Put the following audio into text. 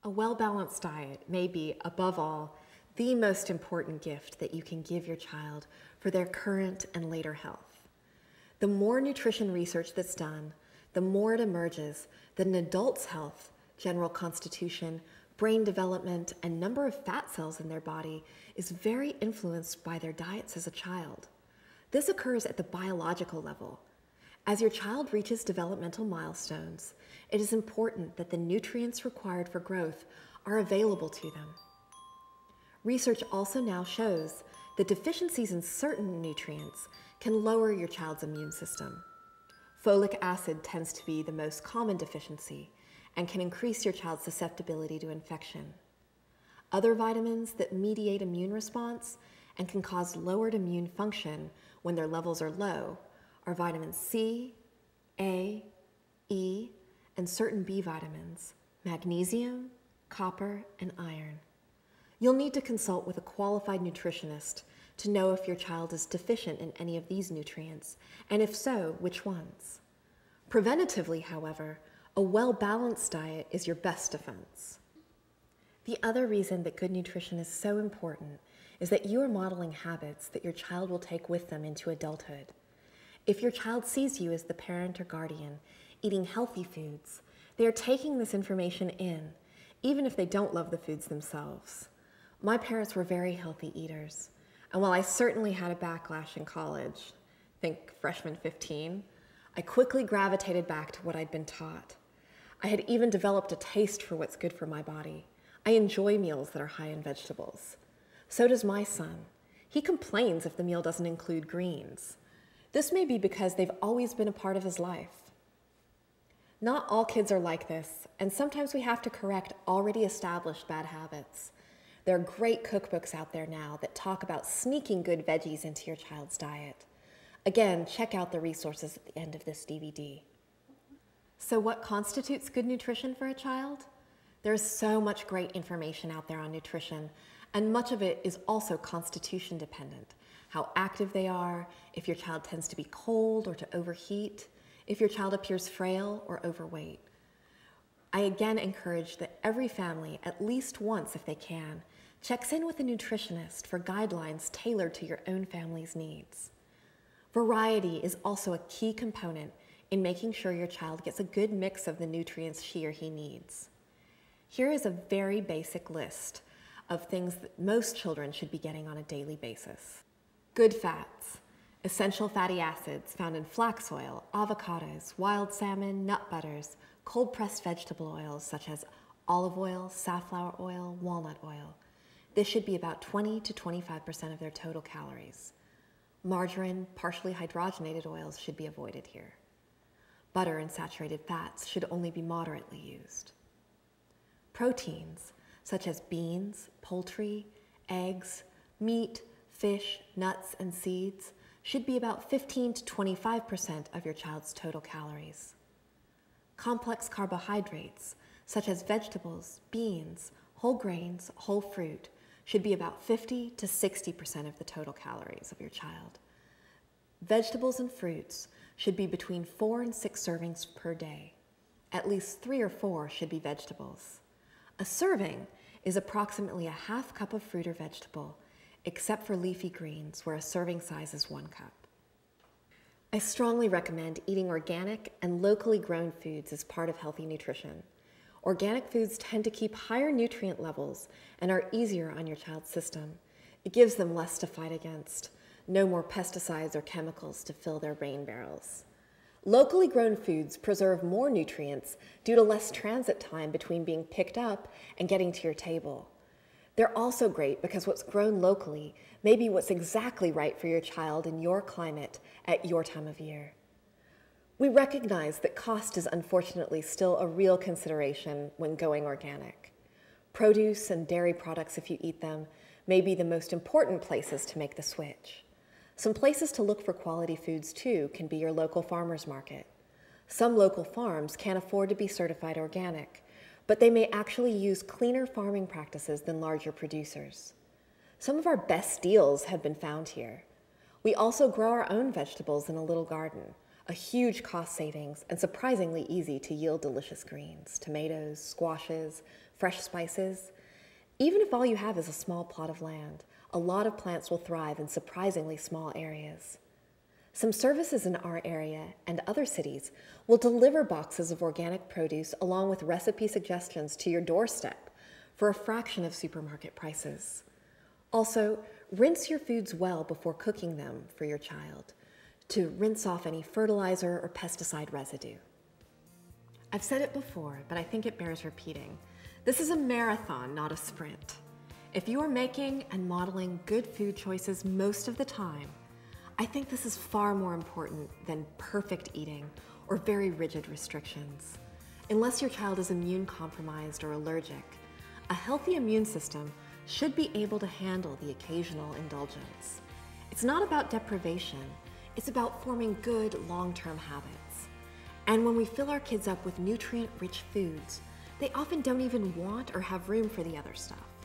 A well-balanced diet may be, above all, the most important gift that you can give your child for their current and later health. The more nutrition research that's done, the more it emerges that an adult's health, general constitution, brain development, and number of fat cells in their body is very influenced by their diets as a child. This occurs at the biological level. As your child reaches developmental milestones, it is important that the nutrients required for growth are available to them. Research also now shows that deficiencies in certain nutrients can lower your child's immune system. Folic acid tends to be the most common deficiency and can increase your child's susceptibility to infection. Other vitamins that mediate immune response and can cause lowered immune function when their levels are low are vitamins C, A, E, and certain B vitamins, magnesium, copper, and iron. You'll need to consult with a qualified nutritionist to know if your child is deficient in any of these nutrients, and if so, which ones. Preventatively, however, a well-balanced diet is your best defense. The other reason that good nutrition is so important is that you are modeling habits that your child will take with them into adulthood. If your child sees you as the parent or guardian eating healthy foods, they are taking this information in, even if they don't love the foods themselves. My parents were very healthy eaters, and while I certainly had a backlash in college, think freshman 15, I quickly gravitated back to what I'd been taught. I had even developed a taste for what's good for my body. I enjoy meals that are high in vegetables. So does my son. He complains if the meal doesn't include greens. This may be because they've always been a part of his life. Not all kids are like this, and sometimes we have to correct already established bad habits. There are great cookbooks out there now that talk about sneaking good veggies into your child's diet. Again, check out the resources at the end of this DVD. So what constitutes good nutrition for a child? There's so much great information out there on nutrition, and much of it is also constitution dependent. How active they are, if your child tends to be cold or to overheat, if your child appears frail or overweight. I again encourage that every family, at least once if they can, checks in with a nutritionist for guidelines tailored to your own family's needs. Variety is also a key component in making sure your child gets a good mix of the nutrients she or he needs. Here is a very basic list of things that most children should be getting on a daily basis. Good fats, essential fatty acids found in flax oil, avocados, wild salmon, nut butters, cold-pressed vegetable oils such as olive oil, safflower oil, walnut oil. This should be about 20 to 25% of their total calories. Margarine, partially hydrogenated oils should be avoided here. Butter and saturated fats should only be moderately used. Proteins, such as beans, poultry, eggs, meat, fish, nuts, and seeds, should be about 15 to 25% of your child's total calories. Complex carbohydrates, such as vegetables, beans, whole grains, whole fruit, should be about 50 to 60% of the total calories of your child. Vegetables and fruits should be between 4 and 6 servings per day. At least 3 or 4 should be vegetables. A serving is approximately a half cup of fruit or vegetable, except for leafy greens, where a serving size is 1 cup. I strongly recommend eating organic and locally grown foods as part of healthy nutrition. Organic foods tend to keep higher nutrient levels and are easier on your child's system. It gives them less to fight against, no more pesticides or chemicals to fill their rain barrels. Locally grown foods preserve more nutrients due to less transit time between being picked up and getting to your table. They're also great because what's grown locally may be what's exactly right for your child in your climate at your time of year. We recognize that cost is unfortunately still a real consideration when going organic. Produce and dairy products, if you eat them, may be the most important places to make the switch. Some places to look for quality foods too can be your local farmer's market. Some local farms can't afford to be certified organic, but they may actually use cleaner farming practices than larger producers. Some of our best deals have been found here. We also grow our own vegetables in a little garden, a huge cost savings, and surprisingly easy to yield delicious greens, tomatoes, squashes, fresh spices. Even if all you have is a small plot of land, a lot of plants will thrive in surprisingly small areas. Some services in our area and other cities will deliver boxes of organic produce along with recipe suggestions to your doorstep for a fraction of supermarket prices. Also, rinse your foods well before cooking them for your child to rinse off any fertilizer or pesticide residue. I've said it before, but I think it bears repeating. This is a marathon, not a sprint. If you are making and modeling good food choices most of the time, I think this is far more important than perfect eating or very rigid restrictions. Unless your child is immune compromised or allergic, a healthy immune system should be able to handle the occasional indulgence. It's not about deprivation, it's about forming good long-term habits. And when we fill our kids up with nutrient-rich foods, they often don't even want or have room for the other stuff.